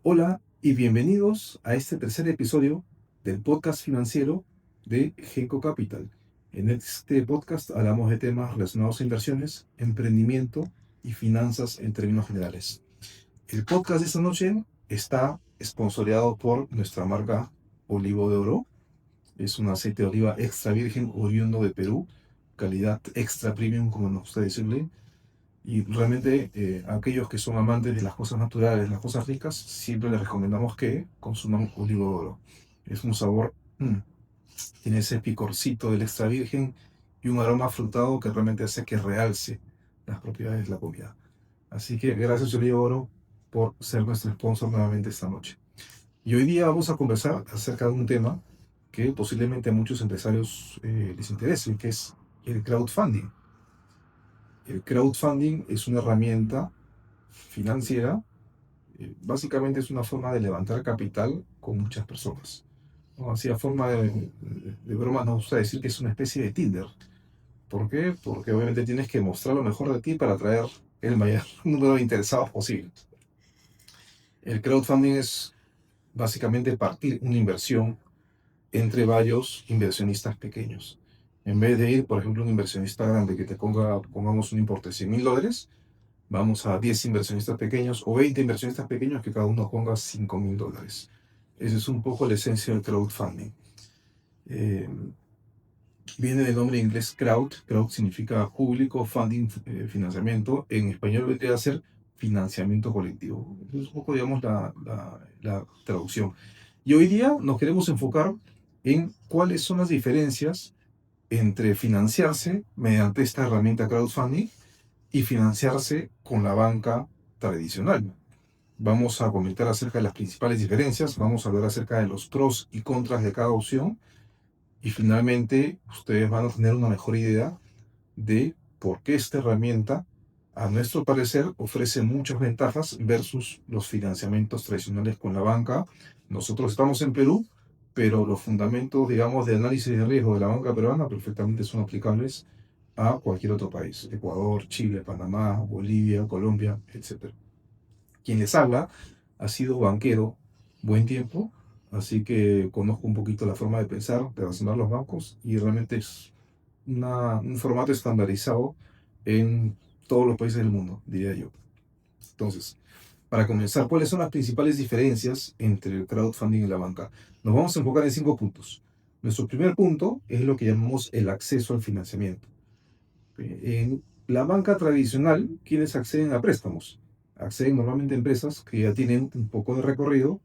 Hola y bienvenidos a este tercer episodio del podcast financiero de Genco Capital. En este podcast hablamos de temas relacionados a inversiones, emprendimiento y finanzas en términos generales. El podcast de esta noche está sponsoreado por nuestra marca Olivo de Oro. Es un aceite de oliva extra virgen oriundo de Perú, calidad extra premium, como nos gusta decirle. Y realmente aquellos que son amantes de las cosas naturales, las cosas ricas, siempre les recomendamos que consuman olivo de oro. Es un sabor, tiene ese picorcito del extra virgen y un aroma frutado que realmente hace que realce las propiedades de la comida. Así que gracias Olivo de Oro por ser nuestro sponsor nuevamente esta noche. Y hoy día vamos a conversar acerca de un tema que posiblemente a muchos empresarios les interese, que es el crowdfunding. El crowdfunding es una herramienta financiera. Básicamente es una forma de levantar capital con muchas personas, ¿no? Así a forma de broma nos gusta decir que es una especie de Tinder. ¿Por qué? Porque obviamente tienes que mostrar lo mejor de ti para atraer el mayor número de interesados posible. El crowdfunding es básicamente partir una inversión entre varios inversionistas pequeños. En vez de ir, por ejemplo, un inversionista grande que te ponga, pongamos un importe de $100,000, vamos a 10 inversionistas pequeños o 20 inversionistas pequeños que cada uno ponga $5,000. Esa es un poco la esencia del crowdfunding. Eh, Viene del nombre inglés crowd. Crowd significa público, funding, financiamiento. En español vendría a ser financiamiento colectivo. Esa es un poco, digamos, la traducción. Y hoy día nos queremos enfocar en cuáles son las diferencias entre financiarse mediante esta herramienta crowdfunding y financiarse con la banca tradicional. Vamos a comentar acerca de las principales diferencias, vamos a hablar acerca de los pros y contras de cada opción y finalmente ustedes van a tener una mejor idea de por qué esta herramienta, a nuestro parecer, ofrece muchas ventajas versus los financiamientos tradicionales con la banca. Nosotros estamos en Perú, pero los fundamentos, digamos, de análisis de riesgo de la banca peruana perfectamente son aplicables a cualquier otro país: Ecuador, Chile, Panamá, Bolivia, Colombia, etc. Quien les habla ha sido banquero buen tiempo, así que conozco un poquito la forma de pensar, de razonar los bancos, y realmente es un formato estandarizado en todos los países del mundo, diría yo. Entonces, para comenzar, ¿cuáles son las principales diferencias entre el crowdfunding y la banca? Nos vamos a enfocar en 5 puntos. Nuestro primer punto es lo que llamamos el acceso al financiamiento. En la banca tradicional, ¿quiénes acceden a préstamos? Acceden normalmente a empresas que ya tienen un poco de recorrido,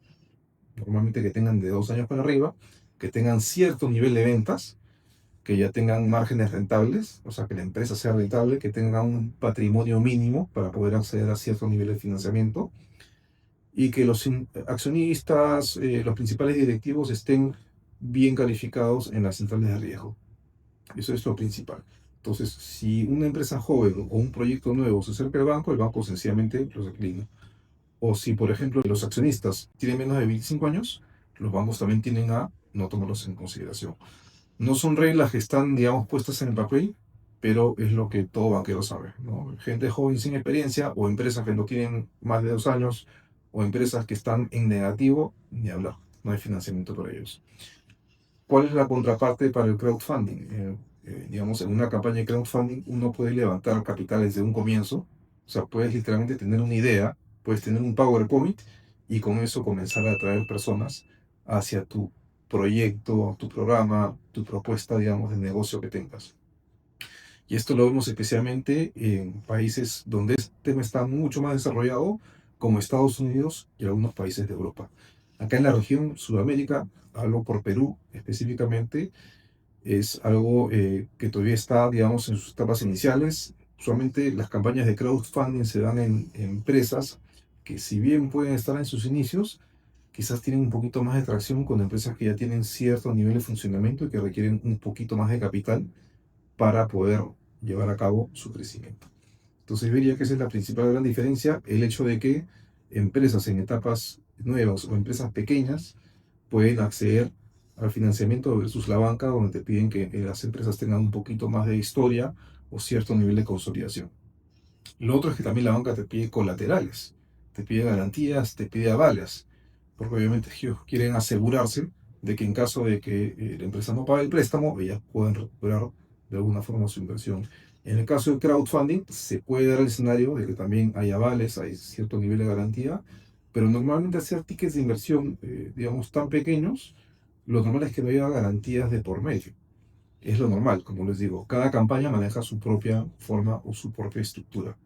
normalmente que tengan de 2 años para arriba, que tengan cierto nivel de ventas, que ya tengan márgenes rentables, o sea, que la empresa sea rentable, que tenga un patrimonio mínimo para poder acceder a cierto nivel de financiamiento y que los accionistas, los principales directivos estén bien calificados en las centrales de riesgo. Eso es lo principal. Entonces, si una empresa joven o un proyecto nuevo se acerca al banco, el banco sencillamente los declina. O si, por ejemplo, los accionistas tienen menos de 25 años, los bancos también tienden a no tomarlos en consideración. No son reglas que están, digamos, puestas en el papel, pero es lo que todo banquero sabe, ¿no? Gente joven sin experiencia o empresas que no tienen más de 2 años o empresas que están en negativo, ni hablar, no hay financiamiento para ellos. ¿Cuál es la contraparte para el crowdfunding? Digamos, en una campaña de crowdfunding uno puede levantar capital desde un comienzo, o sea, puedes literalmente tener una idea, puedes tener un PowerPoint y con eso comenzar a atraer personas hacia tu proyecto, tu programa, tu propuesta, digamos, de negocio que tengas. Y esto lo vemos especialmente en países donde este tema está mucho más desarrollado, como Estados Unidos y algunos países de Europa. Acá en la región Sudamérica, hablo por Perú específicamente, es algo que todavía está, digamos, en sus etapas iniciales. Usualmente las campañas de crowdfunding se dan en empresas que, si bien pueden estar en sus inicios, quizás tienen un poquito más de tracción con empresas que ya tienen cierto nivel de funcionamiento y que requieren un poquito más de capital para poder llevar a cabo su crecimiento. Entonces vería que esa es la principal gran diferencia, el hecho de que empresas en etapas nuevas o empresas pequeñas pueden acceder al financiamiento versus la banca, donde te piden que las empresas tengan un poquito más de historia o cierto nivel de consolidación. Lo otro es que también la banca te pide colaterales, te pide garantías, te pide avales. porque obviamente ellos quieren asegurarse de que en caso de que la empresa no pague el préstamo, ellas pueden recuperar de alguna forma su inversión. En el caso del crowdfunding, se puede dar el escenario de que también hay avales, hay cierto nivel de garantía, pero normalmente hacer tickets de inversión, digamos, tan pequeños, lo normal es que no haya garantías de por medio. Es lo normal, como les digo. Cada campaña maneja su propia forma o su propia estructura.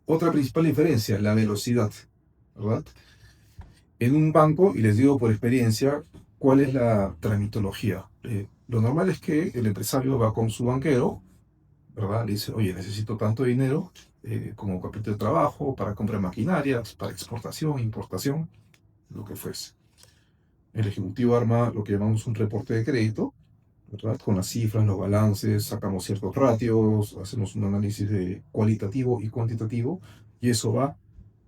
Otra principal diferencia, la velocidad, ¿verdad? En un banco, y les digo por experiencia, ¿cuál es la tramitología? Lo normal es que el empresario va con su banquero, ¿verdad? Le dice, oye, necesito tanto dinero como capital de trabajo, para comprar maquinarias, para exportación, importación, lo que fuese. El ejecutivo arma lo que llamamos un reporte de crédito, ¿verdad? Con las cifras, los balances, sacamos ciertos ratios, hacemos un análisis de cualitativo y cuantitativo, y eso va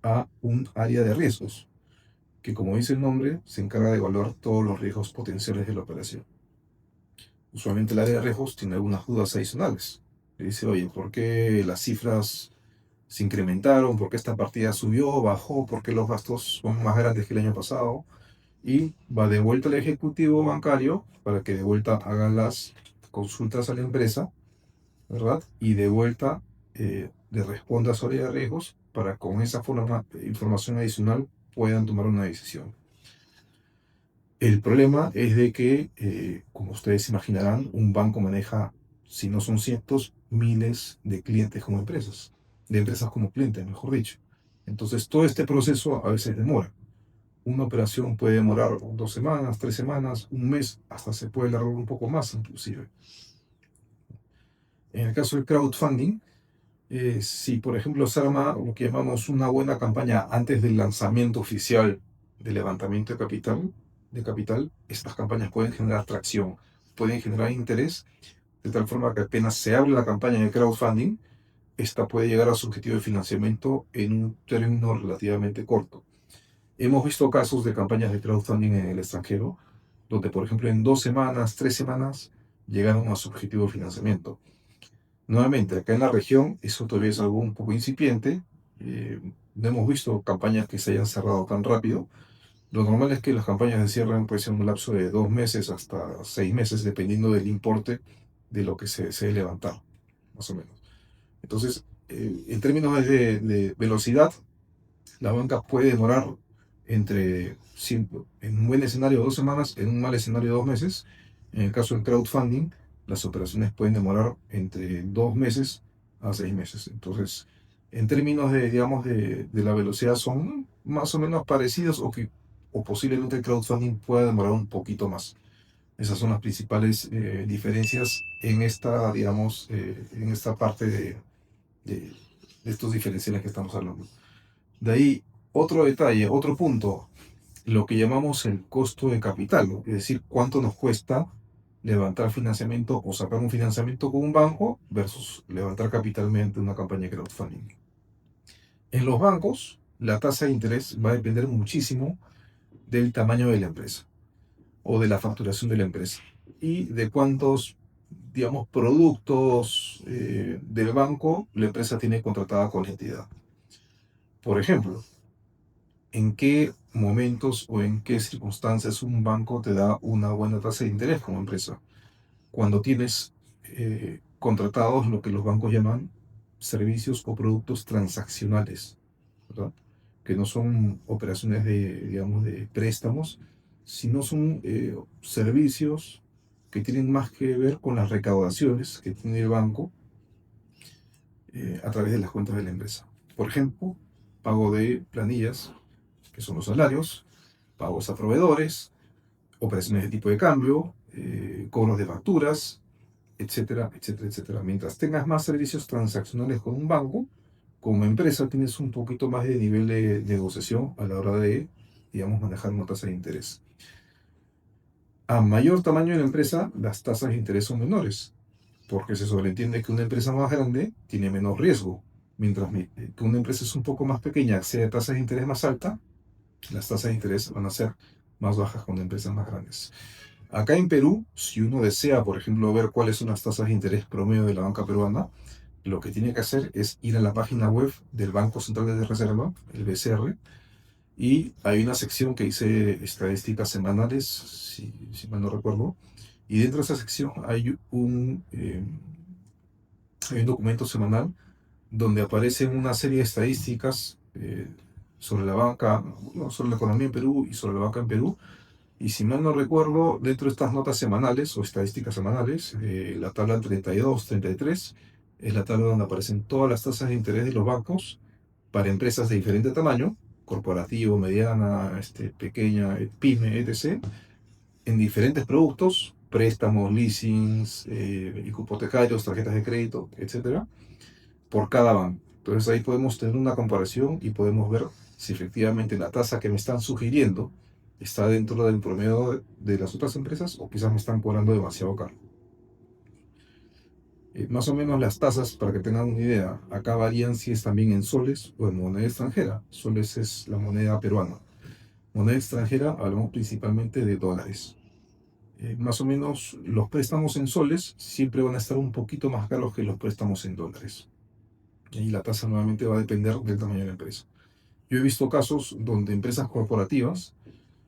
a un área de riesgos, que como dice el nombre, se encarga de evaluar todos los riesgos potenciales de la operación. Usualmente el área de riesgos tiene algunas dudas adicionales. Le dice, oye, ¿por qué las cifras se incrementaron? ¿Por qué esta partida subió, bajó? ¿Por qué los gastos son más grandes que el año pasado? Y va de vuelta al ejecutivo bancario para que de vuelta haga las consultas a la empresa, ¿verdad? Y de vuelta le responda sobre de riesgos para con esa forma, información adicional puedan tomar una decisión. El problema es de que, como ustedes imaginarán, un banco maneja, si no son cientos, miles de clientes como empresas, de empresas como clientes, mejor dicho. Entonces, todo este proceso a veces demora. Una operación puede demorar 2 semanas, 3 semanas, un mes, hasta se puede alargar un poco más inclusive. En el caso del crowdfunding, si por ejemplo se arma lo que llamamos una buena campaña antes del lanzamiento oficial de levantamiento de capital, estas campañas pueden generar tracción, pueden generar interés, de tal forma que apenas se abre la campaña de crowdfunding, esta puede llegar a su objetivo de financiamiento en un término relativamente corto. Hemos visto casos de campañas de crowdfunding en el extranjero, donde por ejemplo en 2 semanas, 3 semanas, llegaron a su objetivo de financiamiento. Nuevamente, acá en la región eso todavía es algo un poco incipiente. No hemos visto campañas que se hayan cerrado tan rápido. Lo normal es que las campañas se cierren pues, en un lapso de 2 meses hasta 6 meses, dependiendo del importe de lo que se desee levantar, más o menos. Entonces, en términos de velocidad, la banca puede demorar en un buen escenario 2 semanas, en un mal escenario 2 meses. En el caso del crowdfunding, las operaciones pueden demorar entre 2 meses a 6 meses. Entonces, en términos de, digamos, de la velocidad son más o menos parecidos o posiblemente el crowdfunding pueda demorar un poquito más. Esas son las principales diferencias en esta, digamos, en esta parte de estos diferenciales que estamos hablando. De ahí, otro detalle, otro punto, lo que llamamos el costo de capital, ¿no? Es decir, cuánto nos cuesta levantar financiamiento o sacar un financiamiento con un banco versus levantar capital mediante una campaña de crowdfunding. En los bancos, la tasa de interés va a depender muchísimo del tamaño de la empresa o de la facturación de la empresa y de cuántos, digamos, productos del banco la empresa tiene contratada con la entidad. Por ejemplo, ¿en qué momentos o en qué circunstancias un banco te da una buena tasa de interés como empresa? Cuando tienes contratados lo que los bancos llaman servicios o productos transaccionales, ¿verdad? Que no son operaciones digamos, de préstamos, sino son servicios que tienen más que ver con las recaudaciones que tiene el banco a través de las cuentas de la empresa. Por ejemplo, pago de planillas, que son los salarios, pagos a proveedores, operaciones de tipo de cambio, cobros de facturas, etcétera, etcétera, etcétera. Mientras tengas más servicios transaccionales con un banco, como empresa tienes un poquito más de nivel de negociación a la hora de, digamos, manejar una tasa de interés. A mayor tamaño de la empresa, las tasas de interés son menores, porque se sobreentiende que una empresa más grande tiene menos riesgo, mientras que una empresa es un poco más pequeña, accede a tasas de interés más altas, las tasas de interés van a ser más bajas con empresas más grandes. Acá en Perú, si uno desea, por ejemplo, ver cuáles son las tasas de interés promedio de la banca peruana, lo que tiene que hacer es ir a la página web del Banco Central de Reserva, el BCR, Y hay una sección que dice estadísticas semanales, si mal no recuerdo, y dentro de esa sección hay un documento semanal donde aparecen una serie de estadísticas sobre la banca, no, sobre la economía en Perú y sobre la banca en Perú. Y si mal no recuerdo, dentro de estas notas semanales o estadísticas semanales, la tabla 32, 33, es la tabla donde aparecen todas las tasas de interés de los bancos para empresas de diferente tamaño, corporativo, mediana, pequeña, pyme, etc., en diferentes productos, préstamos, leasings, hipotecarios, tarjetas de crédito, etcétera, por cada banco. Entonces ahí podemos tener una comparación y podemos ver si efectivamente la tasa que me están sugiriendo está dentro del promedio de las otras empresas o quizás me están cobrando demasiado caro. Más o menos las tasas, para que tengan una idea, acá varían si es también en soles o en moneda extranjera. Soles es la moneda peruana. Moneda extranjera hablamos principalmente de dólares. Más o menos los préstamos en soles siempre van a estar un poquito más caros que los préstamos en dólares. Y la tasa nuevamente va a depender del tamaño de la empresa. Yo he visto casos donde empresas corporativas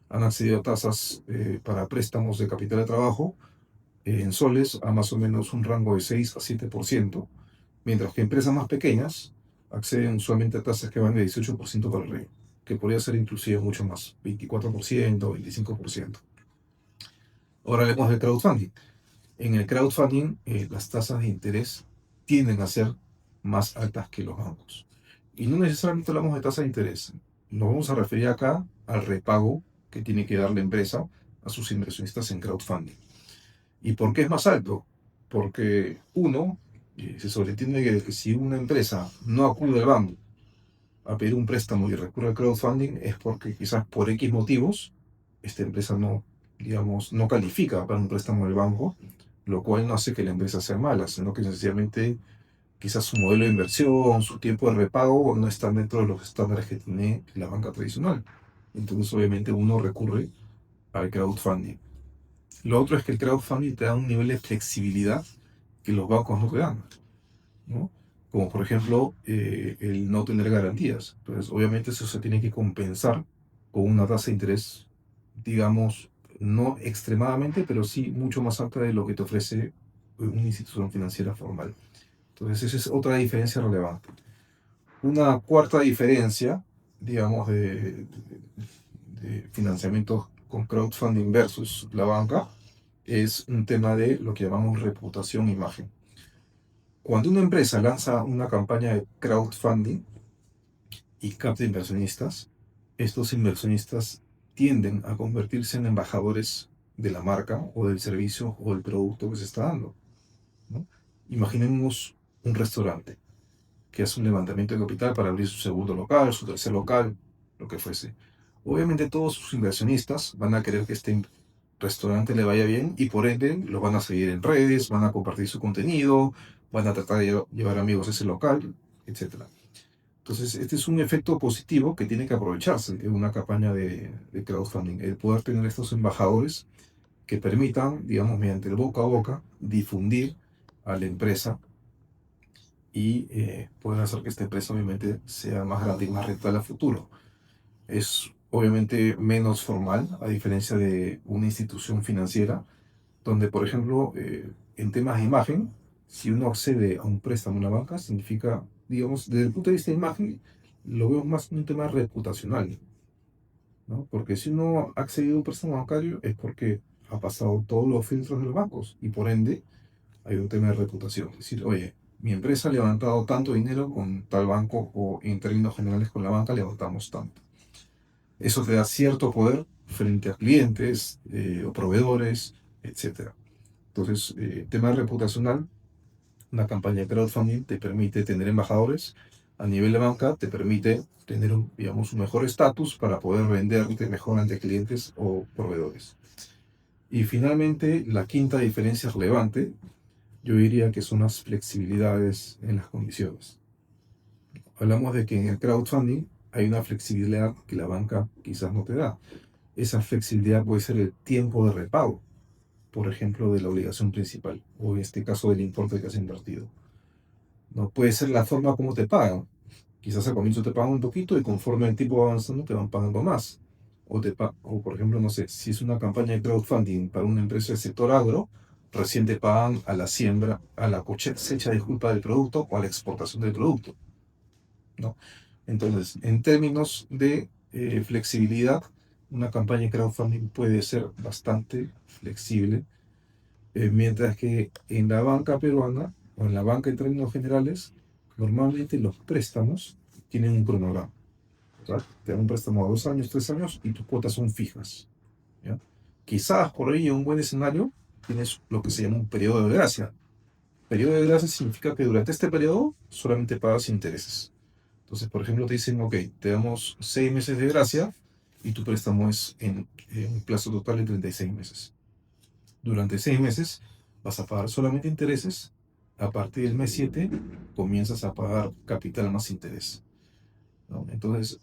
han accedido a tasas para préstamos de capital de trabajo en soles a más o menos un rango de 6 a 7%, mientras que empresas más pequeñas acceden usualmente a tasas que van de 18% para arriba, que podría ser inclusive mucho más, 24%, 25%. Ahora hablemos del crowdfunding. En el crowdfunding, las tasas de interés tienden a ser más altas que los bancos. Y no necesariamente hablamos de tasa de interés. Nos vamos a referir acá al repago que tiene que dar la empresa a sus inversionistas en crowdfunding. ¿Y por qué es más alto? Porque uno, se sobreentiende que si una empresa no acude al banco a pedir un préstamo y recurre al crowdfunding es porque quizás por X motivos esta empresa no, digamos, no califica para un préstamo del banco, lo cual no hace que la empresa sea mala, sino que sencillamente quizás su modelo de inversión, su tiempo de repago no están dentro de los estándares que tiene la banca tradicional. Entonces obviamente uno recurre al crowdfunding. Lo otro es que el crowdfunding te da un nivel de flexibilidad que los bancos no te dan, ¿no? Como por ejemplo el no tener garantías. Entonces, obviamente eso se tiene que compensar con una tasa de interés, digamos, no extremadamente, pero sí mucho más alta de lo que te ofrece una institución financiera formal. Entonces, esa es otra diferencia relevante. Una cuarta diferencia, digamos, de financiamiento con crowdfunding versus la banca, es un tema de lo que llamamos reputación e imagen. Cuando una empresa lanza una campaña de crowdfunding y capta inversionistas, estos inversionistas tienden a convertirse en embajadores de la marca o del servicio o del producto que se está dando, ¿no? Imaginemos un restaurante que hace un levantamiento de capital para abrir su segundo local, su tercer local, lo que fuese. Obviamente todos sus inversionistas van a querer que este restaurante le vaya bien y por ende lo van a seguir en redes, van a compartir su contenido, van a tratar de llevar amigos a ese local, etcétera. Entonces, este es un efecto positivo que tiene que aprovecharse en una campaña de crowdfunding, el poder tener estos embajadores que permitan, digamos, mediante el boca a boca, difundir a la empresa y pueden hacer que esta empresa obviamente sea más grande y más rentable a futuro. Es obviamente menos formal, a diferencia de una institución financiera, donde, por ejemplo, en temas de imagen, si uno accede a un préstamo en la banca, significa, digamos, desde el punto de vista de imagen, lo veo más como un tema reputacional, ¿no? Porque si uno ha accedido a un préstamo bancario es porque ha pasado todos los filtros de los bancos y por ende hay un tema de reputación. Es decir, oye, mi empresa ha levantado tanto dinero con tal banco o en términos generales con la banca levantamos tanto. Eso te da cierto poder frente a clientes o proveedores, etcétera. Entonces, tema reputacional, una campaña de crowdfunding te permite tener embajadores a nivel de banca, te permite tener un, digamos, un mejor estatus para poder venderte mejor ante clientes o proveedores. Y finalmente, la quinta diferencia relevante, yo diría que son las flexibilidades en las condiciones. Hablamos de que en el crowdfunding hay una flexibilidad que la banca quizás no te da. Esa flexibilidad puede ser el tiempo de repago, por ejemplo, de la obligación principal, o en este caso del importe que has invertido. No puede ser la forma como te pagan. Quizás al comienzo te pagan un poquito y conforme el tiempo va avanzando te van pagando más. O por ejemplo, no sé, si es una campaña de crowdfunding para una empresa del sector agro, recién te pagan a la siembra, a la cosecha, disculpa, del producto o a la exportación del producto, ¿no? Entonces, en términos de flexibilidad, una campaña de crowdfunding puede ser bastante flexible, mientras que en la banca peruana o en la banca en términos generales, normalmente los préstamos tienen un cronograma. ¿Verdad? Te dan un préstamo a 2 años, 3 años y tus cuotas son fijas. ¿Ya? Quizás por ahí en un buen escenario tienes lo que se llama un periodo de gracia. Periodo de gracia significa que durante este periodo solamente pagas intereses. Entonces, por ejemplo, te dicen, ok, te damos 6 meses de gracia y tu préstamo es en un plazo total de 36 meses. Durante 6 meses vas a pagar solamente intereses. A partir del mes 7 comienzas a pagar capital más interés, ¿no? Entonces,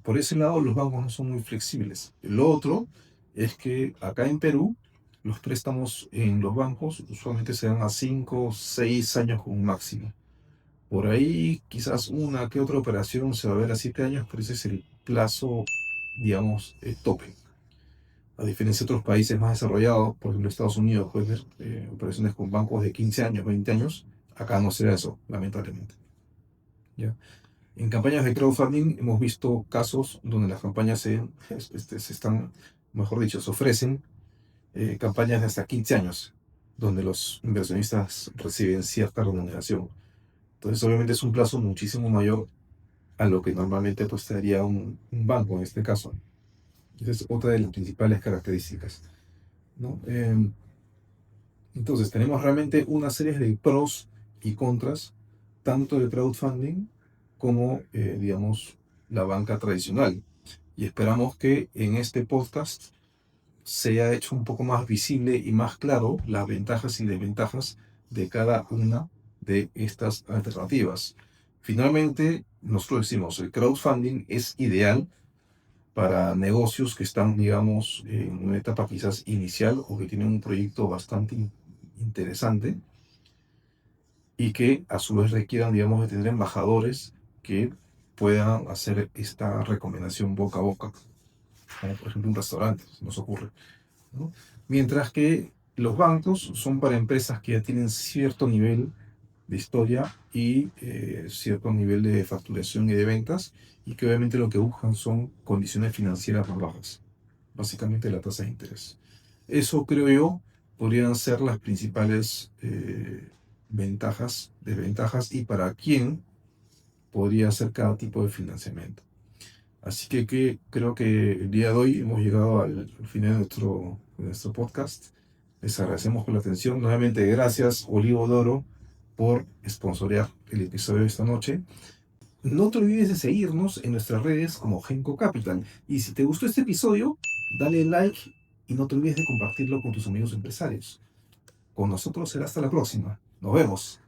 por ese lado los bancos no son muy flexibles. Lo otro es que acá en Perú los préstamos en los bancos usualmente se dan a 5 o 6 años como máximo. Por ahí quizás una que otra operación se va a ver a 7 años, pero ese es el plazo, digamos, tope. A diferencia de otros países más desarrollados, por ejemplo Estados Unidos, puedes ver operaciones con bancos de 15 años, 20 años. Acá no será eso, lamentablemente. ¿Ya? En campañas de crowdfunding hemos visto casos donde las campañas se están, mejor dicho, se ofrecen campañas de hasta 15 años, donde los inversionistas reciben cierta remuneración. Entonces, obviamente es un plazo muchísimo mayor a lo que normalmente pues, te daría un banco en este caso. Esa es otra de las principales características, ¿no? Entonces, tenemos realmente una serie de pros y contras, tanto del crowdfunding como, digamos, la banca tradicional. Y esperamos que en este podcast se haya hecho un poco más visible y más claro las ventajas y desventajas de cada una de estas alternativas. Finalmente, nosotros decimos, el crowdfunding es ideal para negocios que están, digamos, en una etapa quizás inicial o que tienen un proyecto bastante interesante y que a su vez requieran, digamos, de tener embajadores que puedan hacer esta recomendación boca a boca, como por ejemplo un restaurante, se nos ocurre, ¿no? Mientras que los bancos son para empresas que ya tienen cierto nivel de historia y cierto nivel de facturación y de ventas, y que obviamente lo que buscan son condiciones financieras más bajas, básicamente la tasa de interés. Eso creo yo podrían ser las principales ventajas, desventajas y para quién podría ser cada tipo de financiamiento. Así que creo que el día de hoy hemos llegado al final de nuestro podcast. Les agradecemos por la atención. Nuevamente, gracias, Olivo Doro, por sponsorear el episodio de esta noche. No te olvides de seguirnos en nuestras redes como Genco Capital. Y si te gustó este episodio, dale like y no te olvides de compartirlo con tus amigos empresarios. Con nosotros será hasta la próxima. Nos vemos.